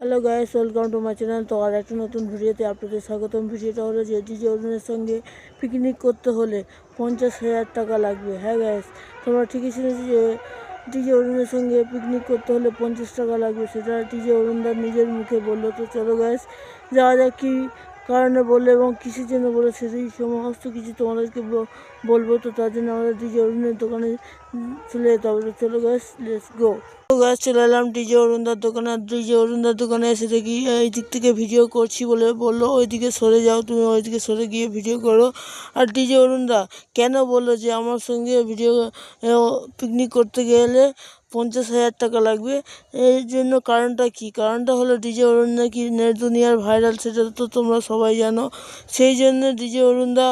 Hello guys, welcome to my channel. তো আর একটা নতুন ভিডিওতে আপনাদের স্বাগতম। ভিডিওটা হলো যে ডিজে অরুণের সঙ্গে পিকনিক করতে হলে 50,000 টাকা লাগবে। হ্যাঁ গাইস, তোমরা ঠিকই শুনেছি যে ডিজে অরুণের সঙ্গে পিকনিক করতে হলে 50 টাকা লাগবে। সেটা ডিজে অরুণদার নিজের মুখে বললো। তো চলো গাইস, যাওয়া যাক কী কারণে বললো এবং কিসের জন্য বললো সেই সমস্ত কিছু তোমাদেরকে বলবো। তো তার জন্য আমাদের ডিজে অরুণের দোকানে চলে যেতে হবে। তো চলো গাইস, লেটস গো। তো গাছ চলে এলাম ডিজে অরুণদার দোকানে। আর ডিজে অরুণদার দোকানে এসে দেখি এই দিক থেকে ভিডিও করছি বলে বললো ওইদিকে সরে যাও, তুমি ওইদিকে সরে গিয়ে ভিডিও করো। আর ডিজে অরুণদা কেন বললো যে আমার সঙ্গে ভিডিও পিকনিক করতে গেলে 50,000 টাকা লাগবে, এই জন্য কারণটা কি? কারণটা হলো ডিজে অরুণ নাকি নেট দুনিয়ার ভাইরাল, সেটা তো তোমরা সবাই জানো। সেই জন্য ডিজে অরুণদা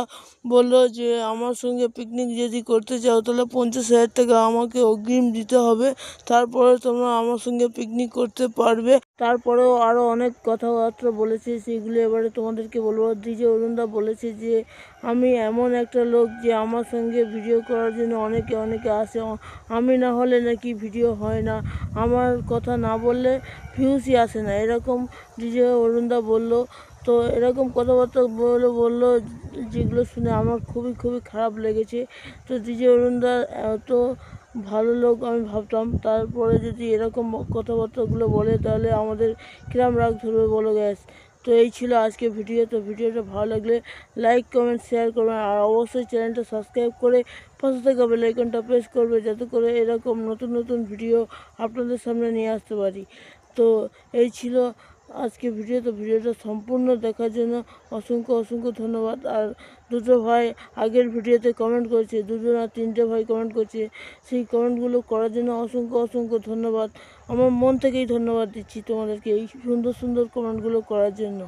বললো যে আমার সঙ্গে পিকনিক যদি করতে চাও তাহলে 50,000 টাকা আমাকে অগ্রিম দিতে হবে, তারপরে তোমরা আমার সঙ্গে পিকনিক করতে পারবে। তারপরেও আরও অনেক কথাবার্তা বলেছে, সেগুলো এবারে তোমাদেরকে বলবো। ডিজে অরুণদা বলেছে যে আমি এমন একটা লোক যে আমার সঙ্গে ভিডিও করার জন্য অনেকে আসে, আমি না হলে নাকি ভিডিও হয় না, আমার কথা না বললে ভিউসই আসে না, এরকম ডিজে অরুণদা বললো। তো এরকম কথাবার্তা বললো যেগুলো শুনে আমার খুবই খারাপ লেগেছে। তো ডিজে অরুণদা এত ভালো লোক আমি ভাবতাম, তারপরে যদি এরকম কথাবার্তাগুলো বলে তাহলে আমাদের কিরম রাগ ধরবে বলো গ্যাস। তো এই ছিল আজকে ভিডিও। তো ভিডিওটা ভালো লাগলে লাইক কমেন্ট শেয়ার করবেন, আর অবশ্যই চ্যানেলটা সাবস্ক্রাইব করে পাশে থাকা বেল আইকনটা প্রেস করবে, যাতে করে এরকম নতুন ভিডিও আপনাদের সামনে নিয়ে আসতে পারি। তো এই ছিল আজকে ভিডিও। তো ভিডিওটা সম্পূর্ণ দেখার জন্য অসংখ্য ধন্যবাদ। আর দুটো ভাই আগের ভিডিওতে কমেন্ট করেছে, দুটো না তিনটে ভাই কমেন্ট করছে, সেই কমেন্টগুলো করার জন্য অসংখ্য ধন্যবাদ। আমার মন থেকেই ধন্যবাদ দিচ্ছি তোমাদেরকে এই সুন্দর কমেন্টগুলো করার জন্য।